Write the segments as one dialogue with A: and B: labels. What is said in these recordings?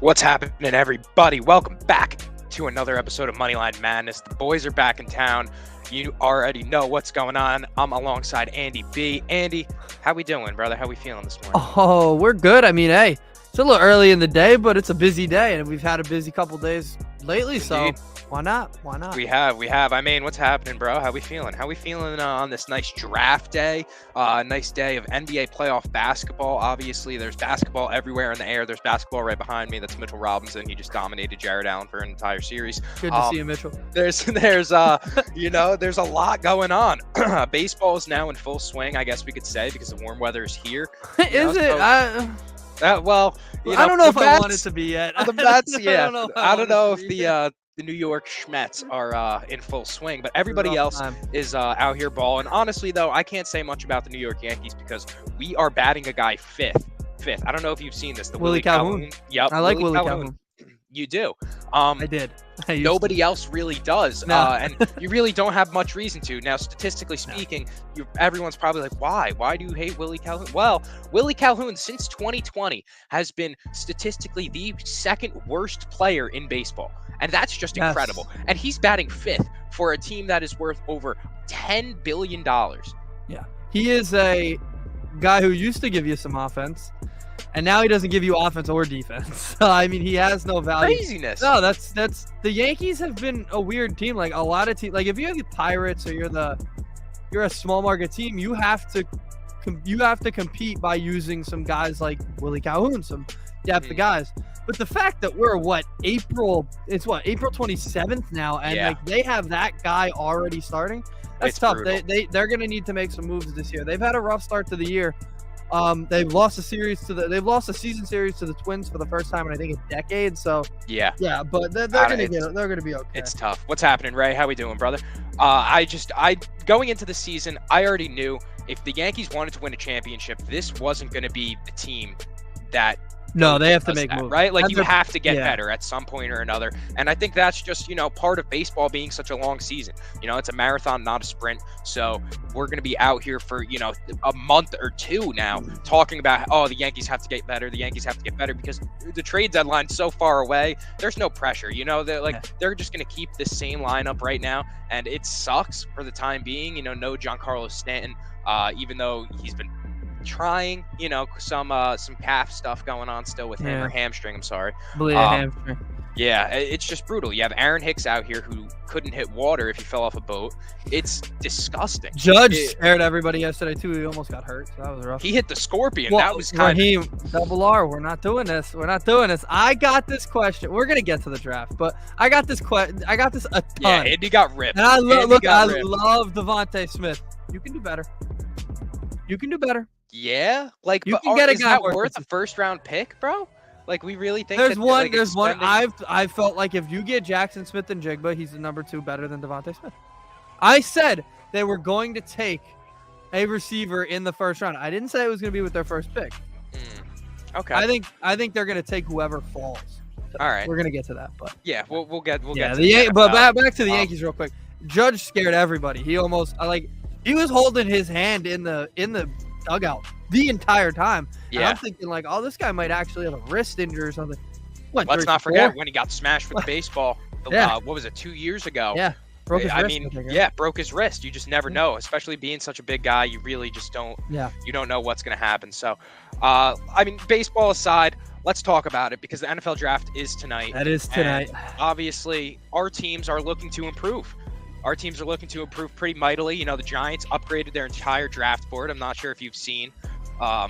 A: What's happening, everybody? Welcome back to another episode of Moneyline Madness. The boys are back in town. You already know what's going on. I'm alongside Andy B. Andy, how we doing, brother? How we feeling this morning?
B: Oh, we're good. I mean, hey, it's a little early in the day, but it's a busy day, and we've had a busy couple days lately, so why not? Why not?
A: We have. I mean, what's happening, bro? How we feeling? How we feeling on this nice draft day? Nice day of NBA playoff basketball. Obviously, there's basketball everywhere in the air. There's basketball right behind me. That's Mitchell Robinson. He just dominated Jared Allen for an entire series.
B: Good to see you, Mitchell.
A: There's there's a lot going on. Baseball is now in full swing, I guess we could say, because the warm weather is here.
B: Is it?
A: Well,
B: I don't know if I want it to be yet.
A: The Mets, yeah. I don't know if the New York Schmets are in full swing, but everybody else is out here balling. Honestly, though, I can't say much about the New York Yankees because we are batting a guy fifth. I don't know if you've seen this. The
B: Willie Calhoun.
A: Yep.
B: I like Willie Calhoun.
A: You do.
B: I did.
A: Nobody else really does, and you really don't have much reason to. Now, statistically speaking, everyone's probably like, why? Why do you hate Willie Calhoun? Well, Willie Calhoun, since 2020, has been statistically the second worst player in baseball, and that's just incredible. And he's batting fifth for a team that is worth over $10 billion.
B: Yeah, he is a guy who used to give you some offense. And now he doesn't give you offense or defense. I mean, he has no value.
A: Craziness.
B: No, that's the Yankees have been a weird team. Like a lot of teams, like if you're the Pirates or you're a small market team, you have to compete by using some guys like Willie Calhoun, some depth guys. But the fact that we're April 27th now, and like they have that guy already starting, that's tough.
A: Brutal.
B: They're gonna need to make some moves this year. They've had a rough start to the year. They've lost a season series to the Twins for the first time in I think a decade. So yeah, but they're gonna be okay.
A: It's tough. What's happening, Ray? How we doing, brother? Going into the season, I already knew if the Yankees wanted to win a championship, this wasn't going to be the team that.
B: No, they have to make moves,
A: right? Like you have to get better at some point or another. And I think that's just, part of baseball being such a long season. It's a marathon, not a sprint. So we're going to be out here for, a month or two now talking about, the Yankees have to get better. The Yankees have to get better because the trade deadline's so far away. There's no pressure, they're just going to keep the same lineup right now. And it sucks for the time being, no Giancarlo Stanton, even though he's been trying, some calf stuff going on still with him, or hamstring, I'm sorry.
B: Hamstring.
A: Yeah, it's just brutal. You have Aaron Hicks out here who couldn't hit water if he fell off a boat. It's disgusting.
B: Judge scared everybody yesterday too. He almost got hurt, so that was rough.
A: He hit the scorpion. That was
B: Raheem, double R. We're not doing this. I got this question. We're gonna get to the draft, but I got this a ton.
A: Yeah, Andy got ripped.
B: And I love Devontae Smith. You can do better.
A: Yeah,
B: you can get a guy
A: worth a first-round pick, bro. Like we really think
B: there's one. I felt like if you get Jackson Smith and Jigba, he's the number 2 better than Devontae Smith. I said they were going to take a receiver in the first round. I didn't say it was going to be with their first pick.
A: Okay.
B: I think they're going to take whoever falls.
A: All right.
B: We're going to get to that, but
A: yeah, we'll get.
B: But back to the Yankees real quick. Judge scared everybody. He almost he was holding his hand in the dugout the entire time. Yeah. And I'm thinking this guy might actually have a wrist injury or something.
A: Let's not forget when he got smashed with the baseball. What was it, 2 years ago?
B: Yeah. Broke his wrist.
A: Broke his wrist. You just never know, especially being such a big guy. You really just don't.
B: Yeah.
A: You don't know what's going to happen. So, baseball aside, let's talk about it because the NFL draft is tonight.
B: That is tonight.
A: And obviously, our teams are looking to improve. Our teams are looking to improve pretty mightily. The Giants upgraded their entire draft board. I'm not sure if you've seen, but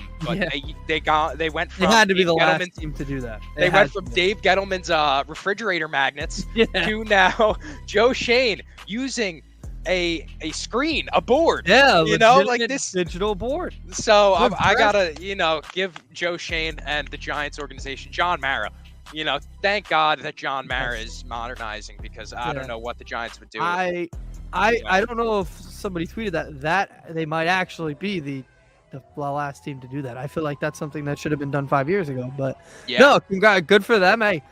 A: they went from
B: they had to be the last team to do that.
A: They went from Dave Gettleman's refrigerator magnets to now Joe Shane using a screen, a board.
B: Yeah,
A: this
B: digital board.
A: So I gotta give Joe Shane and the Giants organization, John Mara. Thank God that John Mara is modernizing because I don't know what the Giants would do.
B: I don't know if somebody tweeted that they might actually be the last team to do that. I feel like that's something that should have been done 5 years ago. But no, good for them. Hey,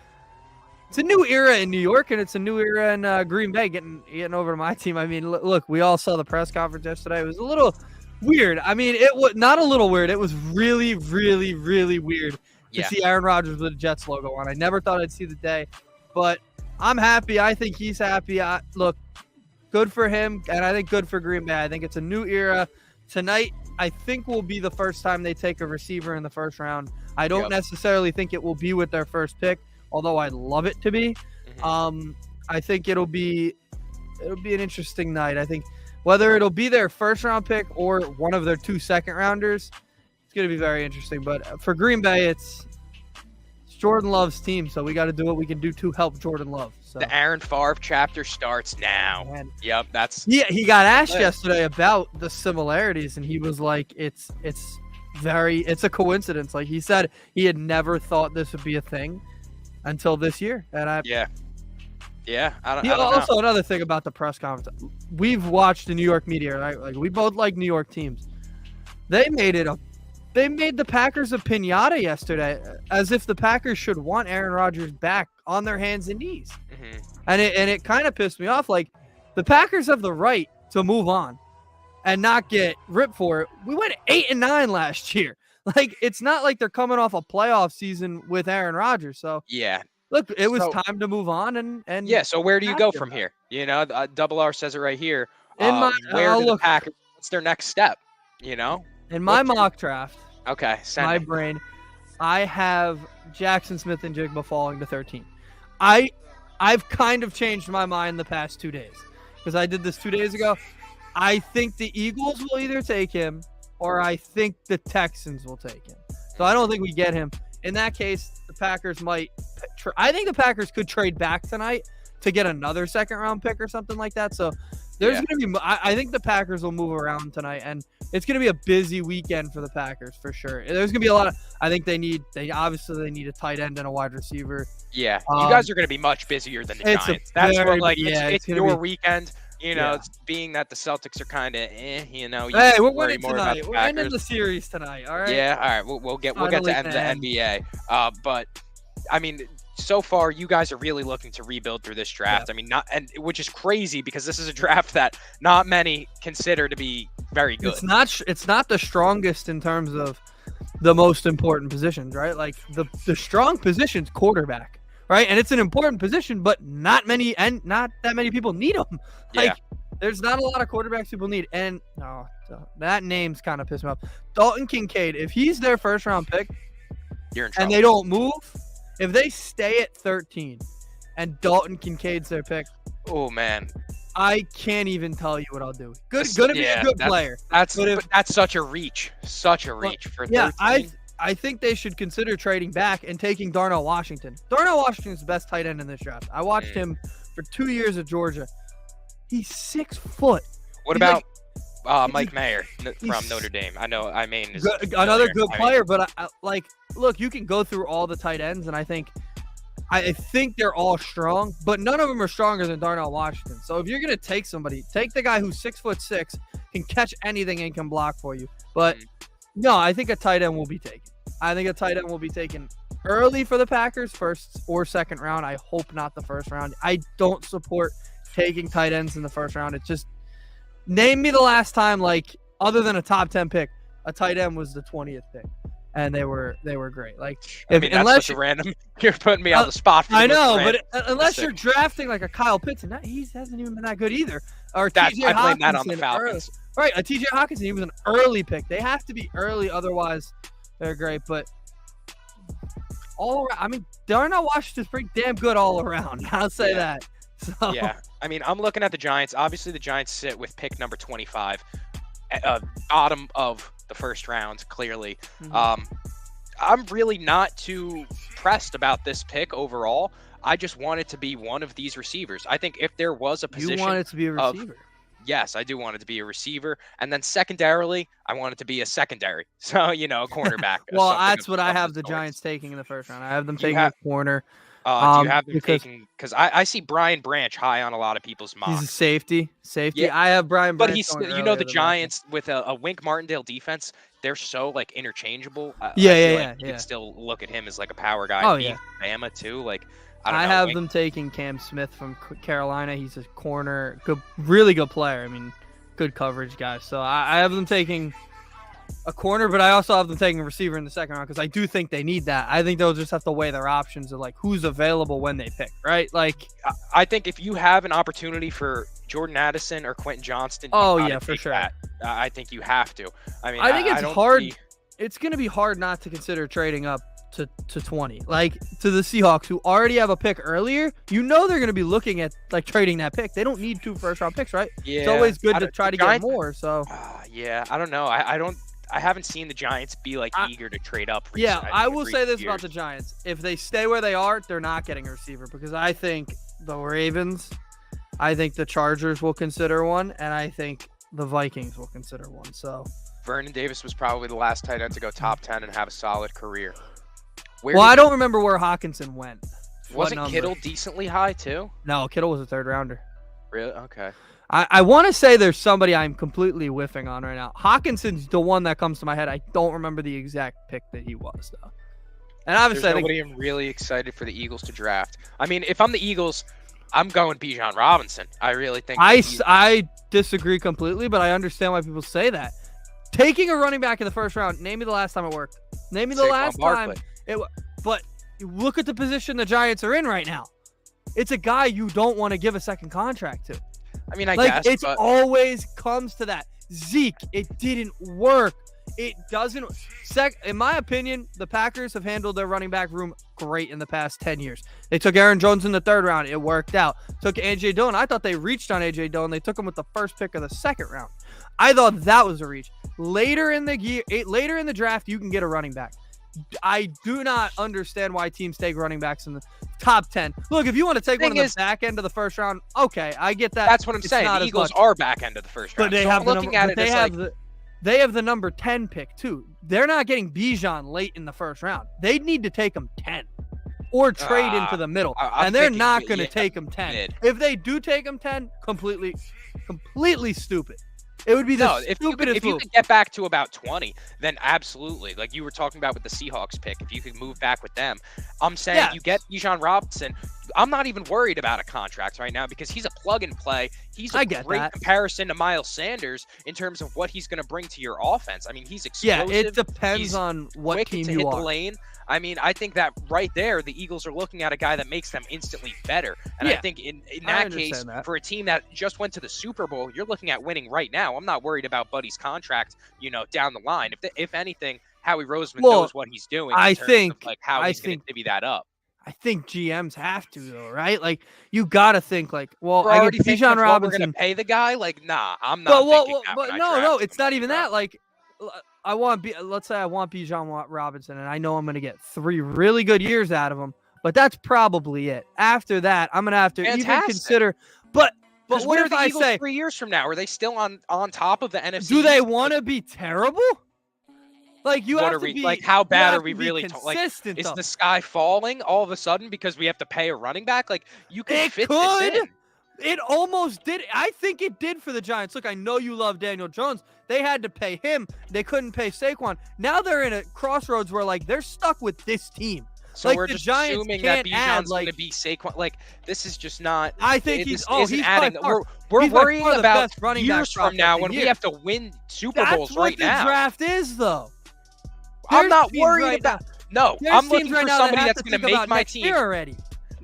B: it's a new era in New York, and it's a new era in Green Bay getting over to my team. I mean, look, we all saw the press conference yesterday. It was a little weird. I mean, it was not a little weird. It was really, really, really weird to see Aaron Rodgers with a Jets logo on. I never thought I'd see the day, but I'm happy. I think he's happy. Look, good for him, and I think good for Green Bay. I think it's a new era. Tonight, I think will be the first time they take a receiver in the first round. I don't necessarily think it will be with their first pick, although I'd love it to be. I think it'll be an interesting night. I think whether it'll be their first round pick or one of their 2 second rounders, it's going to be very interesting. But for Green Bay, it's Jordan Love's team, so we got to do what we can do to help Jordan Love. So.
A: The Aaron Favre chapter starts now.
B: Man.
A: Yep, that's.
B: Yeah, he got asked yesterday about the similarities, and he was like, "It's a coincidence." Like he said, he had never thought this would be a thing until this year, and I don't also know. Another thing about the press conference, we've watched the New York media, right? Like we both like New York teams. They made the Packers a piñata yesterday, as if the Packers should want Aaron Rodgers back on their hands and knees. And it kind of pissed me off. Like the Packers have the right to move on and not get ripped for it. We went 8-9 last year. Like it's not like they're coming off a playoff season with Aaron Rodgers. So
A: yeah.
B: Look, it was time to move on, and
A: yeah. So where do you go from here? You know, Double R says it right here.
B: Where do the
A: Packers? What's their next step? You know,
B: in my mock draft.
A: Okay,
B: my brain, I have Jackson Smith and Jigba falling to 13. I've kind of changed my mind the past 2 days because I did this 2 days ago. I think the Eagles will either take him or I think the Texans will take him. So I don't think we get him. In that case, the Packers might I think the Packers could trade back tonight to get another second-round pick or something like that. So there's going to be – I think the Packers will move around tonight, and it's going to be a busy weekend for the Packers for sure. There's going to be a lot of – I think they need a tight end and a wide receiver.
A: Yeah, you guys are going to be much busier than the Giants. That's what, like, it's your weekend. You know, it's being that the Celtics are kind of, you know.
B: Hey, we're winning tonight. We're ending the series tonight, all right?
A: Yeah, all right. We'll get to the NBA. But, I mean, so far, you guys are really looking to rebuild through this draft. I mean, which is crazy because this is a draft that not many consider to be very good.
B: It's not the strongest in terms of the most important positions, right? Like the strong position's quarterback, right? And it's an important position, but not that many people need them. Like there's not a lot of quarterbacks people need. And that name's kind of pissed me off. Dalton Kincaid, if he's their first round pick,
A: you're in trouble.
B: And they don't move. If they stay at 13 and Dalton Kincaid's their pick,
A: oh man,
B: I can't even tell you what I'll do. Gonna be a good player.
A: That's such a reach for 13.
B: Yeah, I think they should consider trading back and taking Darnell Washington. Darnell Washington's the best tight end in this draft. I watched him for 2 years at Georgia. He's 6 foot.
A: What about Mike Mayer from Notre Dame? I mean,
B: another good player, but look, you can go through all the tight ends, and I think they're all strong, but none of them are stronger than Darnell Washington. So if you're gonna take somebody, take the guy who's 6'6", can catch anything and can block for you. But no, I think a tight end will be taken. I think a tight end will be taken early for the Packers, first or second round. I hope not the first round. I don't support taking tight ends in the first round. It's just name me the last time, like other than a top 10 pick, a tight end was the 20th pick, and they were great. Like,
A: unless you're random, you're putting me on the spot.
B: I know, but unless you're drafting like a Kyle Pitts, and he hasn't even been that good either. Or TJ
A: I blame that on the Falcons.
B: Right, a TJ Hawkinson, he was an early pick. They have to be early, otherwise they're great. But all around, I mean, Darnell Washington's pretty damn good all around. I'll say that. So.
A: Yeah, I mean, I'm looking at the Giants. Obviously, the Giants sit with pick number 25, bottom of the first round, clearly. I'm really not too pressed about this pick overall. I just want it to be one of these receivers. I think if there was a position,
B: you want it to be a receiver.
A: Yes, I do want it to be a receiver, and then secondarily, I want it to be a secondary. So a cornerback.
B: Well, that's what I have the Giants taking in the first round. I have them taking a corner.
A: Do you have them taking? Because I see Brian Branch high on a lot of people's mocks.
B: He's a safety.
A: Yeah.
B: I have Brian Branch.
A: But he's, the Giants with a Wink Martindale defense, they're so like interchangeable.
B: You
A: can still look at him as like a power guy.
B: Oh yeah,
A: Bama too. Like
B: I have them taking Cam Smith from Carolina. He's a corner, really good player. I mean, good coverage guy. So I have them taking a corner, but I also have them taking a receiver in the second round because I do think they need that. I think they'll just have to weigh their options of like who's available when they pick, right? Like,
A: I think if you have an opportunity for Jordan Addison or Quentin Johnston,
B: oh yeah, for sure.
A: I think you have to. I mean,
B: I think it's hard. It's going to be hard not to consider trading up to 20, like to the Seahawks, who already have a pick earlier. You know they're going to be looking at like trading that pick. They don't need 2 first-round picks, right?
A: Yeah,
B: it's always good to try to get more. So
A: yeah, I don't know. I haven't seen the Giants be like eager to trade up.
B: Yeah, I will say this about the Giants. If they stay where they are, they're not getting a receiver because I think the Ravens, I think the Chargers will consider one, and I think the Vikings will consider one. So
A: Vernon Davis was probably the last tight end to go top 10 and have a solid career.
B: I don't remember where Hawkinson went.
A: Wasn't Kittle decently high too?
B: No, Kittle was a 3rd rounder.
A: Really? Okay.
B: I want to say there's somebody I'm completely whiffing on right now. Hawkinson's the one that comes to my head. I don't remember the exact pick that he was, though. And obviously,
A: nobody I'm really excited for the Eagles to draft. I mean, if I'm the Eagles, I'm going Bijan Robinson. I really think.
B: I disagree completely, but I understand why people say that. Taking a running back in the 1st round, name me the last time it worked. Name me the last time. But look at the position the Giants are in right now. It's a guy you don't want to give a second contract to.
A: I mean, I guess.
B: It always comes to that. Zeke, it didn't work. It doesn't. In my opinion, the Packers have handled their running back room great in the past 10 years. They took Aaron Jones in the 3rd round. It worked out. Took A.J. Dillon. I thought they reached on A.J. Dillon. They took him with the 1st pick of the 2nd round. I thought that was a reach. Later in the draft, you can get a running back. I do not understand why teams take running backs in the top 10. Look, if you want to take one in the back end of the 1st round, okay, I get that.
A: That's what I'm saying. The Eagles are back end of the 1st round.
B: But they have the number 10 pick too. They're not getting Bijan late in the 1st round. They need to take him 10 or trade into the middle. And they're not going to take him 10. Mid. If they do take him 10, completely stupid. It would be the stupidest
A: if you could get back to about 20, then absolutely. Like you were talking about with the Seahawks pick, if you could move back with them, I'm saying you get Bijan Robinson. I'm not even worried about a contract right now because he's a plug and play. He's a great comparison to Miles Sanders in terms of what he's going to bring to your offense. I mean, he's explosive.
B: Yeah, it depends on what team you are.
A: The lane. I mean, I think that right there, the Eagles are looking at a guy that makes them instantly better. And I think in that case, for a team that just went to the Super Bowl, you're looking at winning right now. I'm not worried about Buddy's contract, down the line. If anything, Howie Roseman knows what he's doing.
B: I think
A: how he's going to divvy that up.
B: I think GMs have to, though, right? Like, you got to think, like, I get
A: Bijan Robinson. We're going to pay the guy? Like, nah, I'm not thinking that.
B: But no, it's not even that. Like, let's say I want Bijan Robinson, and I know I'm going to get 3 really good years out of him, but that's probably it. After that, I'm going to have to even consider. But what if I say
A: 3 years from now? Are they still on top of the NFC?
B: Do they want to be terrible? Like, you have to be
A: like, how bad are we really?
B: Like, is
A: the sky falling all of a sudden because we have to pay a running back? Like, you can fit this in.
B: It almost did. I think it did for the Giants. Look, I know you love Daniel Jones. They had to pay him. They couldn't pay Saquon. Now they're in a crossroads where, like, they're stuck with this team.
A: So we're just assuming that Bijan's going to be Saquon. Like, this is just not.
B: I think he's
A: adding. We're worrying about years from now when we have to win Super Bowls right now.
B: That's what the draft is, though.
A: I'm not worried about. No, I'm looking for somebody that's going to make my team
B: already.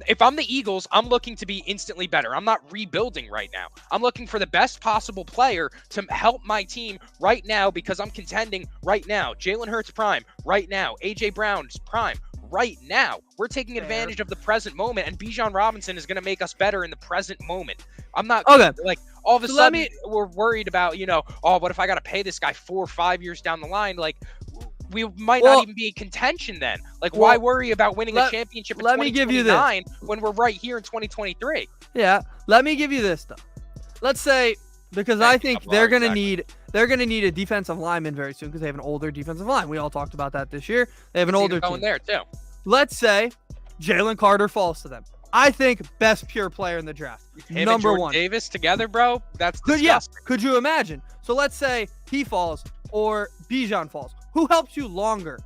A: If I'm the Eagles, I'm looking to be instantly better. I'm not rebuilding right now. I'm looking for the best possible player to help my team right now because I'm contending right now. Jalen Hurts prime right now. A.J. Brown's prime right now. We're taking advantage of the present moment, and Bijan Robinson is going to make us better in the present moment. I'm not like all of a sudden we're worried about, what if I got to pay this guy 4 or 5 years down the line? Like, we might not even be in contention then. Like, why worry about winning a championship in 2029 when we're right here in 2023?
B: Yeah, let me give you this though. Let's say, because I think they're gonna need a defensive lineman very soon because they have an older defensive line. We all talked about that this year. They have an older team
A: there too.
B: Let's say Jalen Carter falls to them. I think best pure player in the draft.
A: Him and Jordan Davis together, bro. That's disgusting.
B: Yeah, could you imagine? So let's say he falls or Bijan falls. Who helps you longer?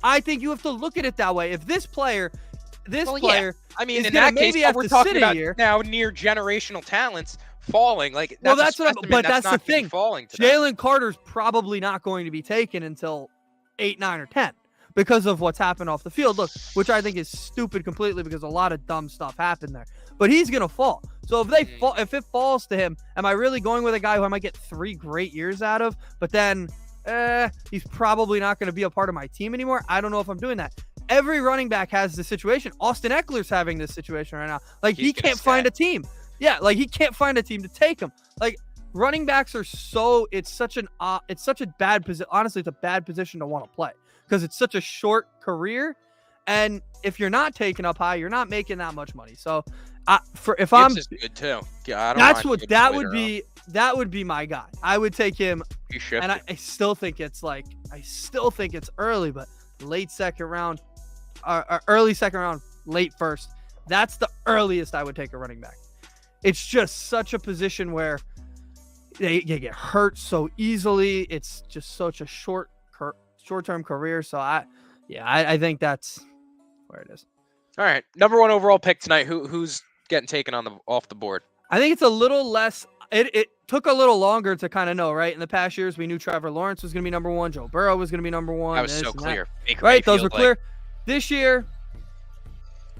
B: I think you have to look at it that way. If this player,
A: I mean, in that case, we're talking about now near generational talents. falling. Like,
B: Well,
A: that's
B: that's but that's the
A: not gonna be
B: thing.
A: falling to them.
B: Jalen Carter's probably not going to be taken until 8, 9, or 10 because of what's happened off the field. Look, which I think is stupid completely because a lot of dumb stuff happened there. But he's gonna fall. So if it falls to him, am I really going with a guy who I might get 3 great years out of? But then he's probably not going to be a part of my team anymore. I don't know if I'm doing that. Every running back has this situation. Austin Eckler's having this situation right now. Like, he can't find a team. Yeah, like, he can't find a team to take him. Like, running backs are it's such a bad position. Honestly, it's a bad position to want to play because it's such a short career. And if you're not taken up high, you're not making that much money. So if I'm
A: Gibbs is good too. Yeah,
B: that would be my guy. I would take him. And I still think it's early, but late second round, early second round, late first. That's the earliest I would take a running back. It's just such a position where they get hurt so easily. It's just such a short-term career. So I think that's where it is.
A: All right, number 1 overall pick tonight. Who's getting taken off the board?
B: I think it's a little less. It took a little longer to kind of know, right? In the past years, we knew Trevor Lawrence was going to be number 1, Joe Burrow was going to be number 1.
A: That was so clear,
B: right? Those were clear. This year,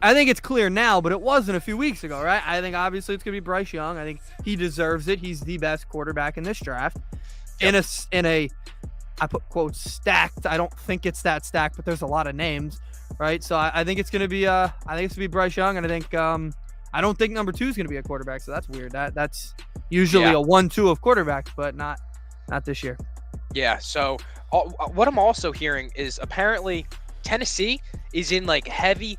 B: I think it's clear now, but it wasn't a few weeks ago, right? I think obviously it's going to be Bryce Young. I think he deserves it. He's the best quarterback in this draft. Yep. I put quotes stacked. I don't think it's that stacked, but there's a lot of names, right? So I think it's going to be Bryce Young, and I think I don't think number 2 is going to be a quarterback, so that's weird. That's usually a 1-2 of quarterbacks, but not this year.
A: Yeah. So what I'm also hearing is apparently Tennessee is in like heavy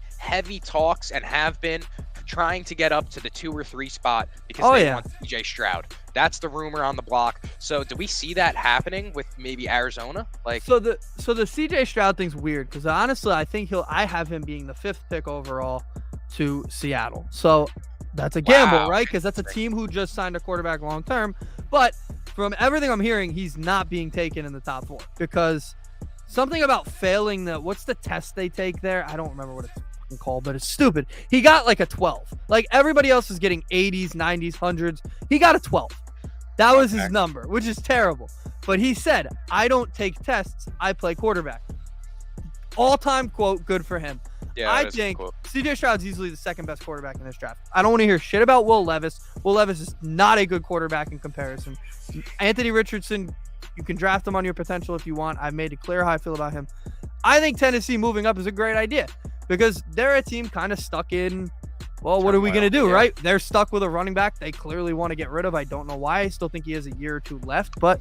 A: talks and have been trying to get up to the 2 or 3 spot because they want CJ Stroud. That's the rumor on the block. So do we see that happening with maybe Arizona? Like,
B: so the CJ Stroud thing's weird because honestly, I think I have him being the 5th pick overall to Seattle. So that's a gamble, right? Because that's a team who just signed a quarterback long term. But from everything I'm hearing, he's not being taken in the top 4 because something about failing what's the test they take there? I don't remember what it's fucking called, but it's stupid. He got like a 12. Like everybody else is getting 80s, 90s, 100s. He got a 12. That was his number, which is terrible. But he said, I don't take tests. I play quarterback. All-time quote, good for him.
A: Yeah,
B: I think CJ Stroud's easily the 2nd best quarterback in this draft. I don't want to hear shit about Will Levis. Will Levis is not a good quarterback in comparison. Anthony Richardson, you can draft him on your potential if you want. I've made it clear how I feel about him. I think Tennessee moving up is a great idea because they're a team kind of stuck in, well, what are we going to do, right? They're stuck with a running back they clearly want to get rid of. I don't know why. I still think he has a year or 2 left, but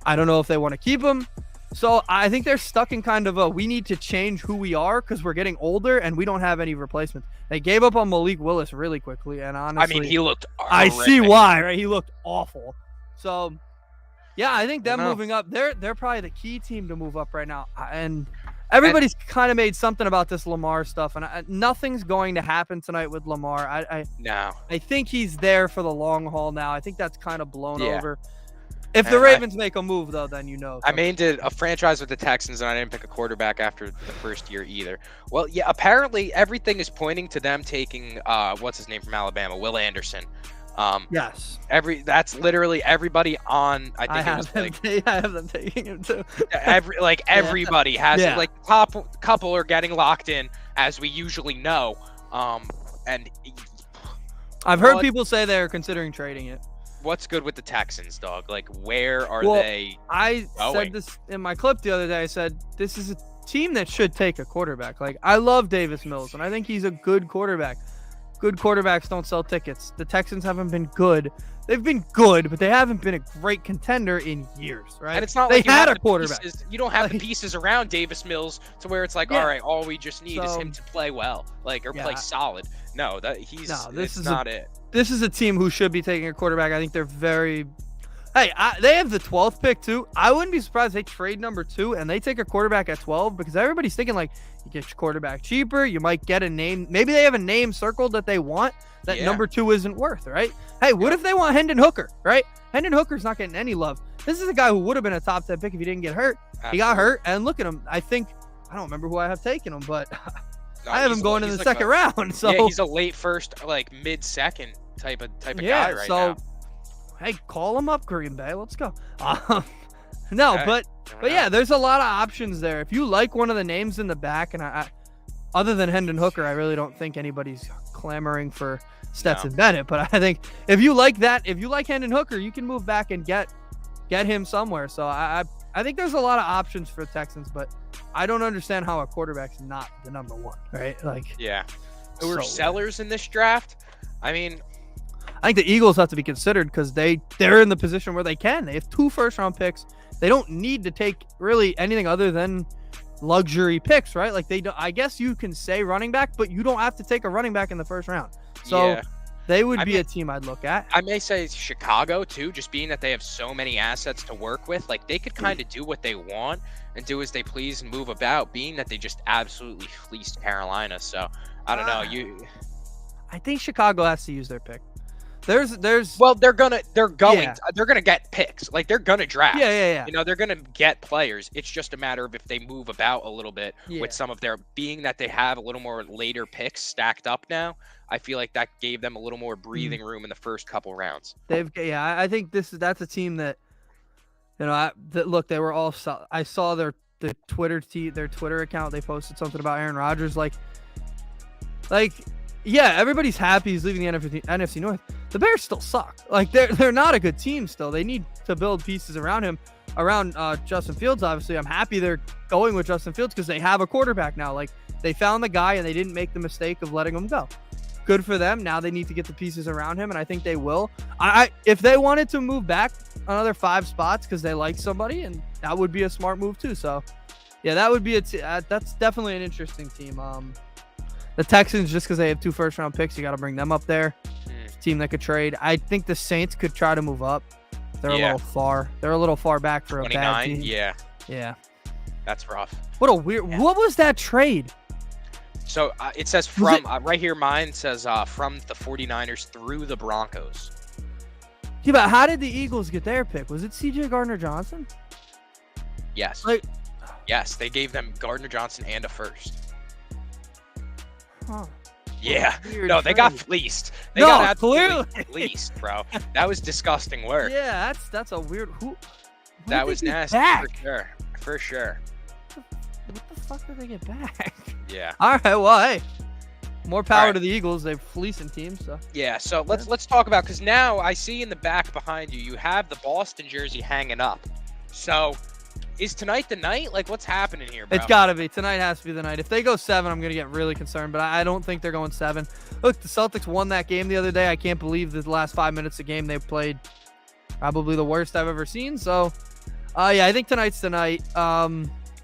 B: I don't know if they want to keep him. So I think they're stuck in kind of we need to change who we are because we're getting older and we don't have any replacements. They gave up on Malik Willis really quickly, and honestly,
A: I mean, he looked horrific.
B: I see why, right? He looked awful. So, yeah, I think them moving up, they're probably the key team to move up right now. And everybody's kind of made something about this Lamar stuff, and nothing's going to happen tonight with Lamar. I think he's there for the long haul now. I think that's kind of blown over. If the Ravens make a move, though, then you know.
A: I did a franchise with the Texans, and I didn't pick a quarterback after the first year either. Well, yeah, apparently everything is pointing to them taking, what's his name from Alabama, Will Anderson.
B: Yes.
A: That's literally everybody on. I have
B: them taking him too.
A: Everybody has it. Like top couple are getting locked in, as we usually know. And
B: I've heard people say they're considering trading it.
A: What's good with the Texans, dog? Like, where are they?
B: I said this in my clip the other day. I said this is a team that should take a quarterback. Like, I love Davis Mills, and I think he's a good quarterback. Good quarterbacks don't sell tickets. The Texans haven't been good. They've been good, but they haven't been a great contender in years, right?
A: And it's not like they had a quarterback. You don't have the pieces around Davis Mills to where it's like, all right, all we just need is him to play well, play solid. No, this is not it.
B: This is a team who should be taking a quarterback. I think they're very. Hey, they have the 12th pick too. I wouldn't be surprised if they trade number 2 and they take a quarterback at 12 because everybody's thinking like you get your quarterback cheaper. You might get a name. Maybe they have a name circled that they want that number 2 isn't worth, right? Hey, what if they want Hendon Hooker, right? Hendon Hooker's not getting any love. This is a guy who would have been a top 10 pick if he didn't get hurt. Absolutely. He got hurt, and look at him. I don't remember who I have taken him, but I have him going in the second round. So
A: yeah, he's a late first, like mid-second type of guy right now.
B: Hey, call him up, Green Bay. Let's go. No,
A: Okay.
B: but yeah, there's a lot of options there. If you like one of the names in the back, and I other than Hendon Hooker, I really don't think anybody's clamoring for Stetson Bennett. But I think if you like that, if you like Hendon Hooker, you can move back and get him somewhere. So I think there's a lot of options for the Texans, but I don't understand how a quarterback's not the number one, right? Like,
A: yeah. Who are sellers in this draft? I mean,
B: I think the Eagles have to be considered because they're in the position where they can. They have 2 first-round picks. They don't need to take really anything other than luxury picks, right? Like I guess you can say running back, but you don't have to take a running back in the first round. So they would be a team I'd look at.
A: I may say Chicago too, just being that they have so many assets to work with. Like they could kind of do what they want and do as they please and move about, being that they just absolutely fleeced Carolina. So I don't know.
B: I think Chicago has to use their pick.
A: Well, they're gonna get picks. Like they're gonna draft.
B: Yeah.
A: You know, they're gonna get players. It's just a matter of if they move about a little bit with some of their, being that they have a little more later picks stacked up now. I feel like that gave them a little more breathing room in the first couple rounds.
B: I think that's a team that, you know, look, they were all. I saw their Twitter account. They posted something about Aaron Rodgers. Like. Yeah, everybody's happy he's leaving the NFC North. The Bears still suck. Like they're not a good team still. They need to build pieces around him, around Justin Fields. Obviously, I'm happy they're going with Justin Fields because they have a quarterback now. Like they found the guy and they didn't make the mistake of letting him go. Good for them. Now they need to get the pieces around him, and I think they will. If they wanted to move back another 5 spots because they like somebody, and that would be a smart move too. So, yeah, that would be that's definitely an interesting team. The Texans, just because they have 2 first-round picks, you got to bring them up there. Team that could trade. I think the Saints could try to move up. They're a little far. They're a little far back for a bad team. Yeah.
A: That's rough.
B: What a weird. Yeah. What was that trade?
A: So it says from right here. Mine says from the 49ers through the Broncos.
B: Yeah, but how did the Eagles get their pick? Was it C.J. Gardner-Johnson?
A: Yes. Yes, they gave them Gardner-Johnson and a first.
B: Huh.
A: Yeah. No, they got fleeced. They got absolutely fleeced, bro. That was disgusting work.
B: Yeah, that's a weird.
A: That was nasty for sure.
B: What the fuck did they get back?
A: Yeah.
B: All right. Well, hey, more power to the Eagles. They're fleecing teams. So.
A: Yeah. So let's talk about, because now I see in the back behind you have the Boston jersey hanging up. So. Is tonight the night? Like, what's happening here, bro?
B: It's got to be. Tonight has to be the night. If they go 7, I'm going to get really concerned, but I don't think they're going 7. Look, the Celtics won that game the other day. I can't believe the last 5 minutes of the game they played. Probably the worst I've ever seen. So, yeah, I think tonight's the night.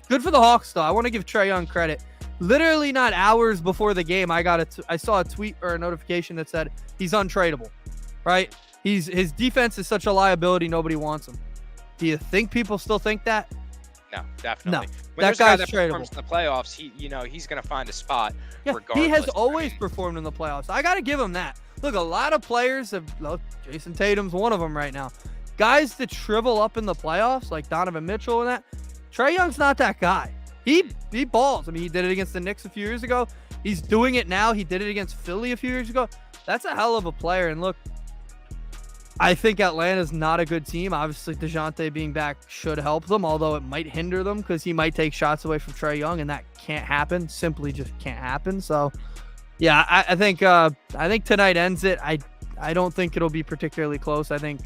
B: Good for the Hawks, though. I want to give Trae Young credit. Literally not hours before the game, I saw a tweet or a notification that said he's untradeable, right? His defense is such a liability, nobody wants him. Do you think people still think that?
A: No, definitely.
B: No,
A: when
B: that guy's
A: that
B: tradable.
A: Performs in the playoffs, he's going to find a spot.
B: Yeah,
A: regardless.
B: he has always performed in the playoffs. I got to give him that. Look, a lot of players Jason Tatum's one of them right now. Guys that shrivel up in the playoffs, like Donovan Mitchell and that. Trae Young's not that guy. He balls. I mean, he did it against the Knicks a few years ago. He's doing it now. He did it against Philly a few years ago. That's a hell of a player. And look, I think Atlanta's not a good team. Obviously, DeJounte being back should help them, although it might hinder them because he might take shots away from Trae Young, and that can't happen. Simply just can't happen. So, yeah, I think tonight ends it. I don't think it'll be particularly close. I think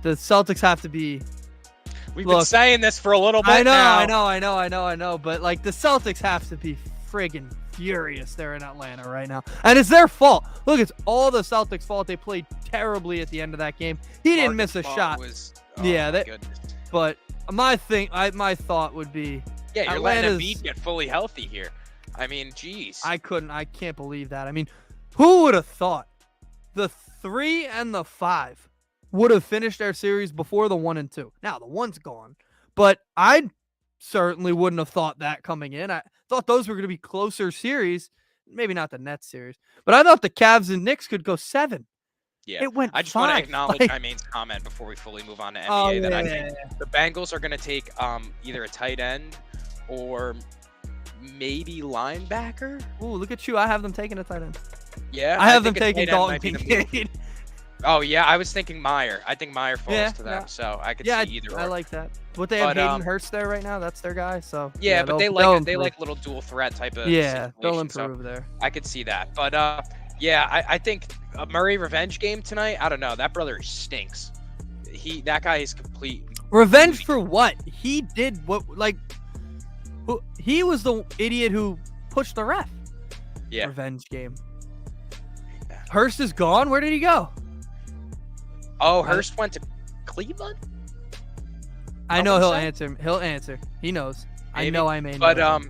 B: the Celtics have to be.
A: We've been saying this for a little bit now.
B: I know. But, like, the Celtics have to be friggin' furious there in Atlanta right now. And it's their fault. Look, it's all the Celtics' fault. They played terribly at the end of that game. He didn't miss a shot. But my thought would be,
A: yeah, you're letting Embiid get fully healthy here. I mean, geez.
B: I can't believe that. I mean, who would have thought the 3 and the 5 would have finished their series before the 1 and 2? Now the 1's gone, but I certainly wouldn't have thought that coming in. I thought those were going to be closer series. Maybe not the Nets series, but I thought the Cavs and Knicks could go 7.
A: Yeah,
B: it went
A: I just
B: 5.
A: want to acknowledge my main comment before we fully move on to NBA. I think the Bengals are going to take either a tight end or maybe linebacker.
B: Ooh, look at you! I have them taking a tight end.
A: Yeah,
B: I have them taking Dalton Kincaid.
A: Oh yeah, I was thinking Meyer. I think Meyer falls
B: Yeah,
A: to them,
B: yeah.
A: so I could
B: Yeah,
A: see either.
B: I
A: Or.
B: like that. But they have
A: But
B: Hayden Hurst there right now. That's their guy. So
A: yeah, but they
B: they'll
A: like
B: improve.
A: little dual threat type of
B: Yeah, they'll
A: situation. So
B: improve there.
A: I could see that. But yeah, I think a Murray revenge game tonight. I don't know. That brother stinks. That guy is complete.
B: Revenge for what? He did what? Like, he was the idiot who pushed the ref.
A: Yeah.
B: Revenge game. Hurst is gone. Where did he go?
A: Oh, Hurst went to Cleveland.
B: I know he'll answer. He'll answer. He knows.
A: Maybe.
B: I know I may.
A: But
B: know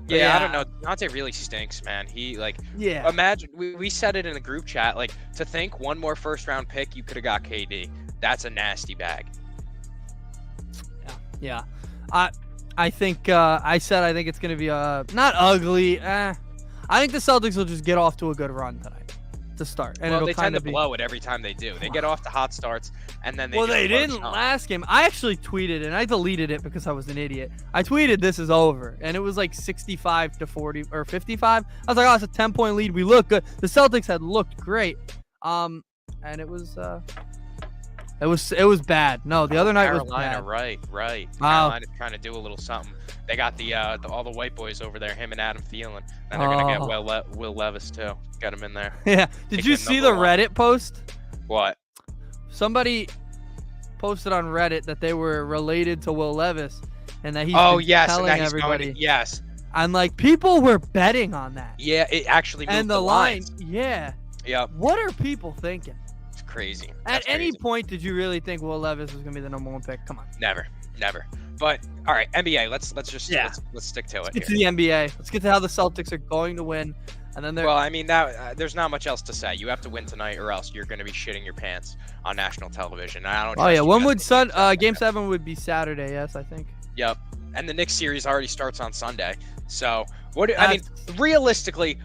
A: yeah, I don't know. Deontay really stinks, man.
B: Yeah.
A: Imagine we said it in the group chat. Like, to think one more first round pick, you could have got KD. That's a nasty bag.
B: Yeah. I think I think it's gonna be not ugly. I think the Celtics will just get off to a good run tonight to start, and
A: well,
B: it'll
A: they tend to
B: be...
A: blow it every time they do. They get off to hot starts, and then
B: they didn't last game. I actually tweeted, and I deleted it because I was an idiot. I tweeted this is over, and it was like 65-40 or 55. I was like, oh, it's a 10-point lead. We look good. The Celtics had looked great, and it was bad. No, the other night was bad.
A: Right.
B: Wow.
A: Carolina's trying to do a little something. They got all the white boys over there, him and Adam Thielen, and they're gonna get Will Levis too. Got him in there.
B: Yeah. Did you see the Reddit post?
A: What?
B: Somebody posted on Reddit that they were related to Will Levis, and that he's telling everybody.
A: Yes.
B: And like people were betting on that.
A: Yeah, it actually moved
B: and the line. Yeah.
A: Yep.
B: What are people thinking?
A: It's crazy.
B: At any point, did you really think Will Levis was gonna be the number one pick? Come on.
A: Never. But all right, NBA. Let's let's stick to it.
B: Let's get to the NBA. Let's get to how the Celtics are going to win, and then
A: well, I mean, there's not much else to say. You have to win tonight, or else you're going to be shitting your pants on national television. I don't.
B: Oh yeah, when would Game 7 would be Saturday? Yes, I think.
A: Yep, and the Knicks series already starts on Sunday. So I mean, realistically,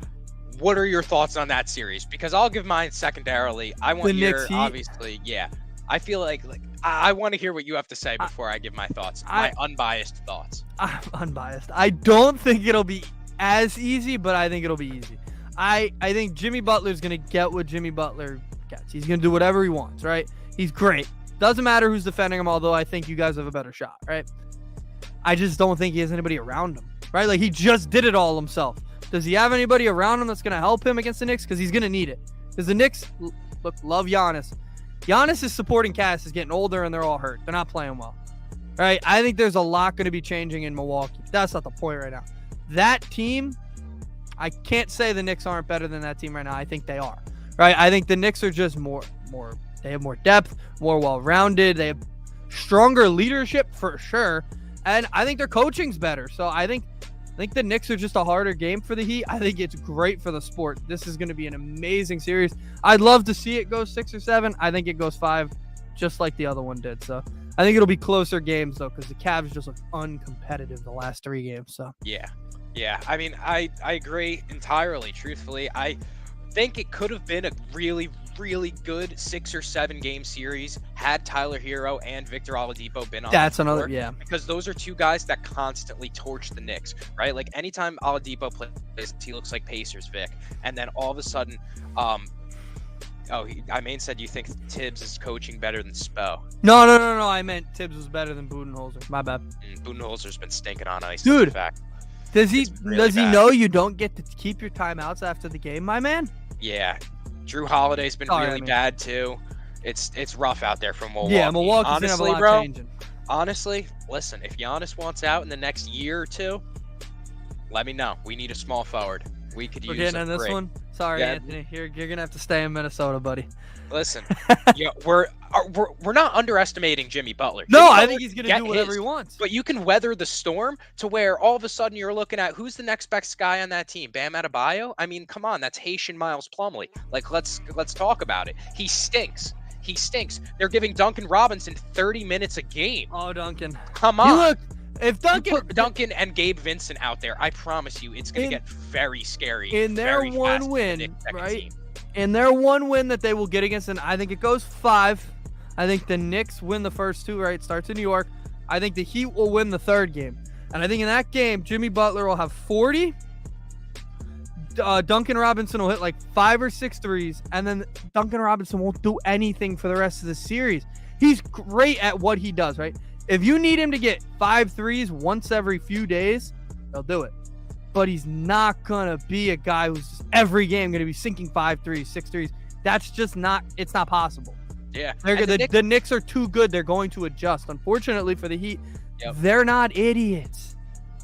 A: what are your thoughts on that series? Because I'll give mine secondarily. I want your obviously, yeah. I feel like I want to hear what you have to say before I give my thoughts, my unbiased thoughts. I'm
B: unbiased. I don't think it'll be as easy, but I think it'll be easy. I think Jimmy Butler's gonna get what Jimmy Butler gets. He's gonna do whatever he wants, right? He's great. Doesn't matter who's defending him, although I think you guys have a better shot, right? I just don't think he has anybody around him, right? Like, he just did it all himself. Does he have anybody around him that's gonna help him against the Knicks? Because he's gonna need it. Because the Knicks, look, love Giannis. Giannis' supporting cast is getting older and they're all hurt. They're not playing well. Right? I think there's a lot going to be changing in Milwaukee. That's not the point right now. That team, I can't say the Knicks aren't better than that team right now. I think they are. Right? I think the Knicks are just more they have more depth, more well-rounded. They have stronger leadership for sure. And I think their coaching's better. So I think the Knicks are just a harder game for the Heat. I think it's great for the sport. This is going to be an amazing series. I'd love to see it go 6 or 7. I think it goes 5, just like the other one did. So I think it'll be closer games, though, because the Cavs just look uncompetitive the last 3 games. So
A: yeah. I mean, I agree entirely. Truthfully, I think it could have been a really, really good 6 or 7 game series had Tyler Hero and Victor Oladipo been on.
B: That's another, yeah.
A: Because those are 2 guys that constantly torch the Knicks, right? Like, anytime Oladipo plays, he looks like Pacers Vic, and then all of a sudden, I said you think Tibbs is coaching better than Spo.
B: No. I meant Tibbs was better than Budenholzer. My bad.
A: Budenholzer's been stinking on ice.
B: Dude,
A: fact.
B: Does he know you don't get to keep your timeouts after the game, my man?
A: Yeah. Drew Holiday's been really bad too. It's rough out there for Milwaukee.
B: Yeah, Milwaukee's
A: honestly,
B: gonna have a lot changing.
A: Honestly, listen, if Giannis wants out in the next year or 2, let me know. We need a small forward. We could use.
B: We're getting on this
A: break.
B: one. Sorry, yeah. Anthony. You're gonna have to stay in Minnesota, buddy.
A: Listen, we're not underestimating Jimmy Butler.
B: No,
A: Jimmy
B: I
A: Butler
B: think he's gonna do whatever he wants.
A: But you can weather the storm to where all of a sudden you're looking at who's the next best guy on that team. Bam Adebayo? I mean, come on, that's Haitian Miles Plumlee. Like, let's talk about it. He stinks. They're giving Duncan Robinson 30 minutes a game.
B: Oh, Duncan.
A: Come on.
B: Look, if
A: Duncan and Gabe Vincent out there, I promise you, it's going to get very scary.
B: In their one win, right? In their one win that they will get against, and I think it goes 5. I think the Knicks win the first 2, right? Starts in New York. I think the Heat will win the 3rd game. And I think in that game, Jimmy Butler will have 40. Duncan Robinson will hit like 5 or 6 threes, and then Duncan Robinson won't do anything for the rest of the series. He's great at what he does, right? If you need him to get 5 threes once every few days, he'll do it. But he's not going to be a guy who's just every game going to be sinking 5 threes, 6 threes. That's just not, it's not possible.
A: Yeah.
B: The Knicks are too good. They're going to adjust. Unfortunately for the Heat, they're not idiots.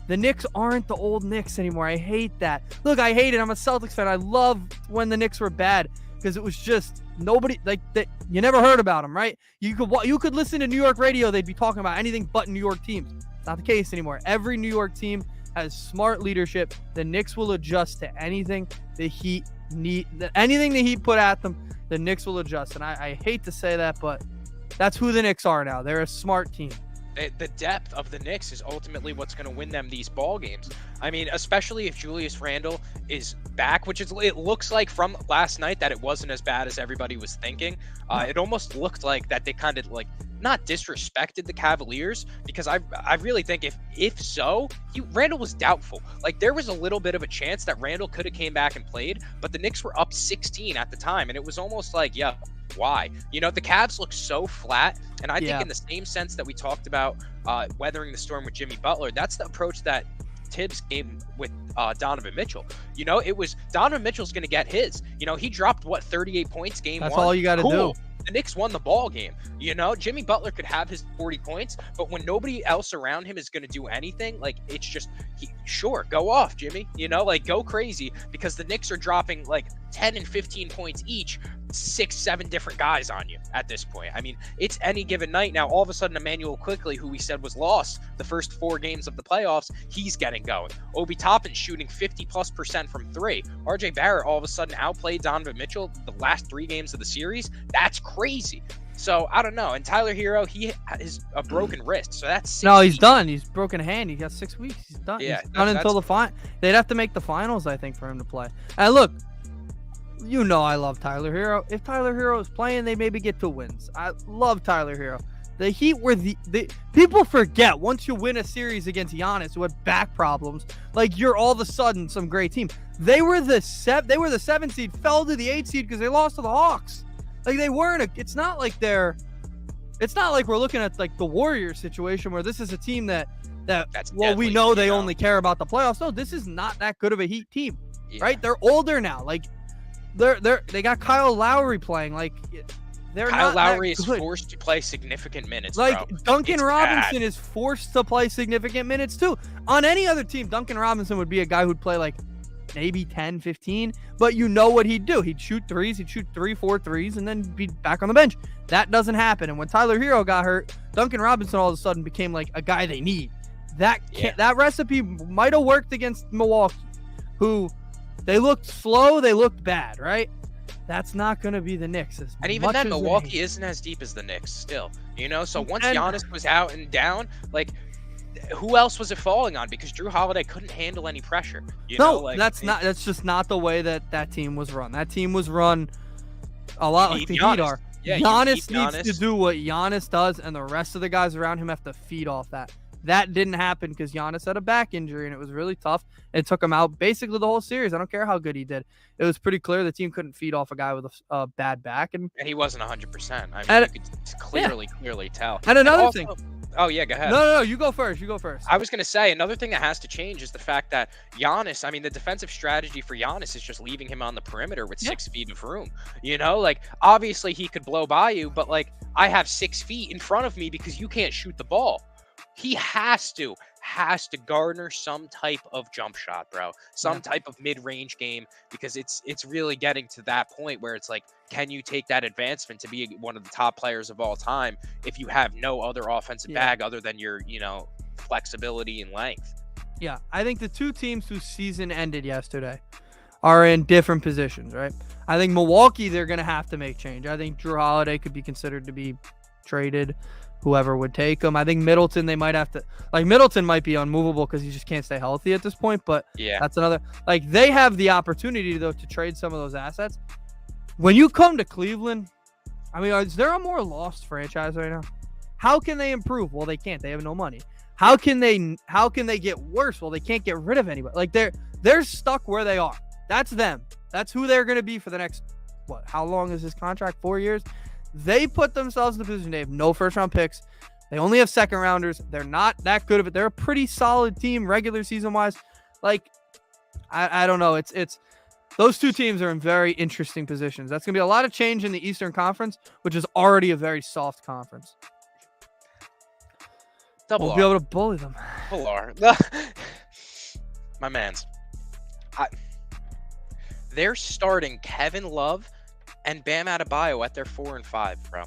B: The Knicks aren't the old Knicks anymore. I hate that. Look, I hate it. I'm a Celtics fan. I loved when the Knicks were bad because it was just nobody like that. You never heard about them, right? You could listen to New York radio. They'd be talking about anything but New York teams. It's not the case anymore. Every New York team has smart leadership. The Knicks will adjust to anything the Heat need. Anything the Heat put at them, the Knicks will adjust. And I hate to say that, but that's who the Knicks are now. They're a smart team.
A: The depth of the Knicks is ultimately what's going to win them these ball games. I mean, especially if Julius Randle is back, which it looks like from last night that it wasn't as bad as everybody was thinking. It almost looked like that they kind of like not disrespected the Cavaliers, because I really think if so, Randle was doubtful. Like there was a little bit of a chance that Randle could have came back and played, but the Knicks were up 16 at the time, and it was almost like, yeah, why? You know, the Cavs look so flat, and I think in the same sense that we talked about weathering the storm with Jimmy Butler, that's the approach that Tibbs gave with Donovan Mitchell. You know, it was Donovan Mitchell's going to get his. You know, he dropped 38 points game one.
B: That's all you got to do.
A: The Knicks won the ball game. You know, Jimmy Butler could have his 40 points, but when nobody else around him is going to do anything, like it's just, sure, go off, Jimmy. You know, like go crazy, because the Knicks are dropping like 10 and 15 points each, 6-7 different guys on you at this point. I mean, it's any given night. Now, all of a sudden, Emmanuel Quickly, who we said was lost the first 4 games of the playoffs, he's getting going. Obi Toppin shooting 50+% from 3. RJ Barrett all of a sudden outplayed Donovan Mitchell the last 3 games of the series. That's crazy. So I don't know. And Tyler Hero, he has a broken wrist, so that's 6
B: no, he's
A: weeks.
B: done. He's broken a hand. He got 6 weeks. He's done.
A: Yeah,
B: he's done until the final. They'd have to make the finals, I think, for him to play. And look, you know I love Tyler Hero. If Tyler Hero is playing, they maybe get 2 wins. I love Tyler Hero. The Heat were the people forget once you win a series against Giannis, who had back problems, like you're all of a sudden some great team. They were the 7th seed, fell to the 8th seed because they lost to the Hawks. Like they weren't it's not like we're looking at like the Warriors situation where this is a team that we know they only care about the playoffs. No, this is not that good of a Heat team, right? They're older now. Like they got Kyle Lowry playing. Like
A: Kyle Lowry is forced to play significant minutes.
B: Like
A: bro.
B: Duncan Robinson is forced to play significant minutes too. On any other team, Duncan Robinson would be a guy who'd play like maybe 10, 15, but you know what he'd do. He'd shoot threes, he'd shoot 3-4 threes, and then be back on the bench. That doesn't happen. And when Tyler Hero got hurt, Duncan Robinson all of a sudden became like a guy they need. That recipe might have worked against Milwaukee, who they looked slow, they looked bad, right? That's not going to be the Knicks.
A: And even then, Milwaukee isn't as deep as the Knicks still, you know? So once Giannis was out and down, like, who else was it falling on? Because Drew Holiday couldn't handle any pressure. That's just not the way that team was run. That team was run a lot like the Heat are. Yeah, Giannis needs to do what Giannis does, and the rest of the guys around him have to feed off that. That didn't happen because Giannis had a back injury, and it was really tough. It took him out basically the whole series. I don't care how good he did. It was pretty clear the team couldn't feed off a guy with a bad back. And he wasn't 100%. I mean, you could clearly tell.
B: And another thing.
A: Oh, yeah, go ahead.
B: No, you go first. I
A: was going to say, another thing that has to change is the fact that Giannis, I mean, the defensive strategy for Giannis is just leaving him on the perimeter with 6 feet of room. You know, like, obviously he could blow by you, but, like, I have 6 feet in front of me because you can't shoot the ball. He has to garner some type of jump shot, bro. Some type of mid-range game, because it's really getting to that point where it's like, can you take that advancement to be one of the top players of all time if you have no other offensive bag other than your, flexibility and length?
B: Yeah, I think the 2 teams whose season ended yesterday are in different positions, right? I think Milwaukee, they're going to have to make change. I think Drew Holiday could be considered to be traded. Whoever would take him. I think Middleton, they might have to, like, Middleton might be unmovable because he just can't stay healthy at this point, but that's another, like, they have the opportunity, though, to trade some of those assets. When you come to Cleveland, I mean, is there a more lost franchise right now? How can they improve? Well, they can't. They have no money. How can they get worse? Well, they can't get rid of anybody. Like, they're stuck where they are. That's them. That's who they're going to be for the next, how long is his contract? 4 years? They put themselves in the position. They have no first-round picks. They only have second-rounders. They're not that good of it. They're a pretty solid team regular season-wise. Like, I don't know. It's those two teams are in very interesting positions. That's going to be a lot of change in the Eastern Conference, which is already a very soft conference. We'll be able to bully them.
A: Double R. My mans. They're starting Kevin Love and Bam Adebayo at their 4 and 5, bro.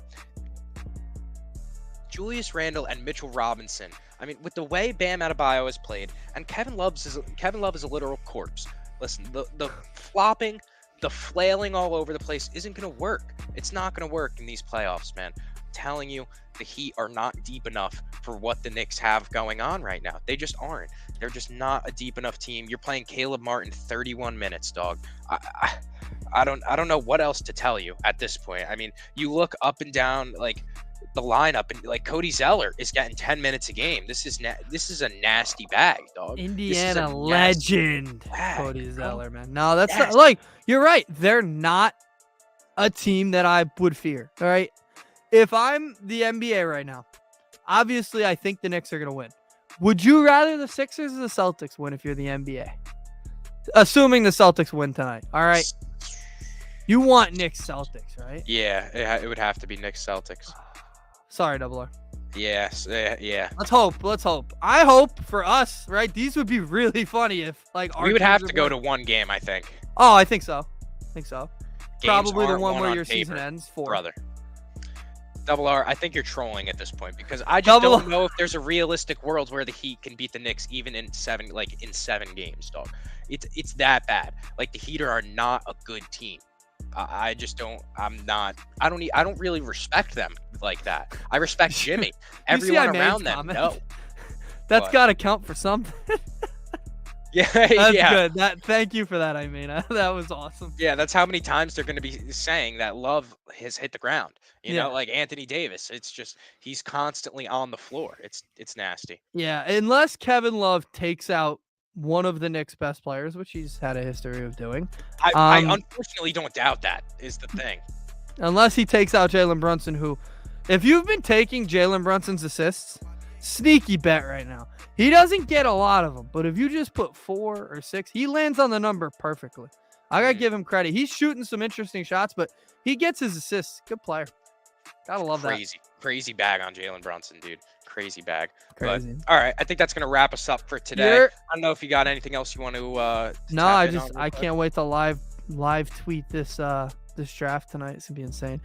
A: Julius Randle and Mitchell Robinson. I mean, with the way Bam Adebayo has played, and Kevin Love is a literal corpse. Listen, the flopping, the flailing all over the place isn't going to work. It's not going to work in these playoffs, man. I'm telling you, the Heat are not deep enough for what the Knicks have going on right now. They just aren't. They're just not a deep enough team. You're playing Caleb Martin 31 minutes, dog. I don't know what else to tell you at this point. I mean, you look up and down like the lineup, and like Cody Zeller is getting 10 minutes a game. This is a nasty bag, dog.
B: Indiana legend, Cody Zeller, man. No, that's not, like, you're right. They're not a team that I would fear. All right. If I'm the NBA right now, obviously I think the Knicks are going to win. Would you rather the Sixers or the Celtics win if you're the NBA? Assuming the Celtics win tonight. All right. You want Knicks Celtics, right?
A: Yeah, it would have to be Knicks Celtics.
B: Sorry, Double R.
A: Yes, yeah.
B: Let's hope. I hope for us, right? These would be really funny if, like,
A: we would have to go to one game, I think.
B: Oh, I think so.
A: Games
B: Probably the one
A: won
B: where
A: on
B: your
A: paper,
B: season ends. 4.
A: Brother. Double R, I think you're trolling at this point because I just don't know if there's a realistic world where the Heat can beat the Knicks even in 7 games, dog. It's that bad. Like, the Heat are not a good team. I just don't. I don't really respect them like that. I respect Jimmy. Everyone around them. No,
B: that's got to count for something.
A: Yeah,
B: that's good. Thank you for that. I mean, that was awesome.
A: Yeah, that's how many times they're going to be saying that Love has hit the ground. You know, like Anthony Davis. It's just he's constantly on the floor. It's nasty.
B: Yeah, unless Kevin Love takes out one of the Knicks' best players, which he's had a history of doing.
A: I unfortunately don't doubt that is the thing.
B: Unless he takes out Jalen Brunson, who, if you've been taking Jalen Brunson's assists, sneaky bet right now. He doesn't get a lot of them, but if you just put 4 or 6, he lands on the number perfectly. I got to give him credit. He's shooting some interesting shots, but he gets his assists. Good player. Gotta love that.
A: Crazy bag on Jalen Brunson, dude. Crazy bag.
B: Crazy.
A: But, all right, I think that's gonna wrap us up for today. I don't know if you got anything else you want to.
B: No, I can't wait to live tweet this draft tonight. It's gonna be insane.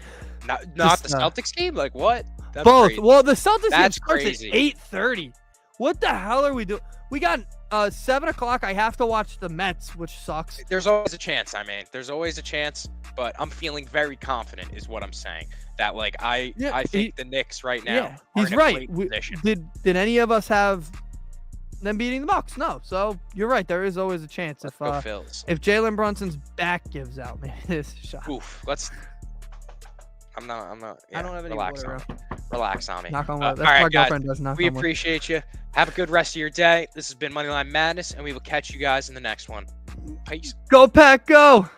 A: Not the Celtics game. Like what?
B: That's both. Crazy. Well, the Celtics game starts
A: crazy.
B: At 8:30. What the hell are we doing? We got 7 o'clock. I have to watch the Mets, which sucks.
A: There's always a chance. I mean, there's always a chance, but I'm feeling very confident, is what I'm saying. That like I think the Knicks right now.
B: Yeah, he's right. Did any of us have them beating the Bucks? No. So you're right. There is always a chance if Jalen Brunson's back gives out, maybe this shot.
A: Oof. I'm not. Yeah,
B: I don't have any
A: relax on me.
B: Knock on wood. That's
A: all right,
B: my
A: guys,
B: girlfriend does.
A: We appreciate you. Have a good rest of your day. This has been Moneyline Madness, and we will catch you guys in the next one. Peace.
B: Go Pack, go!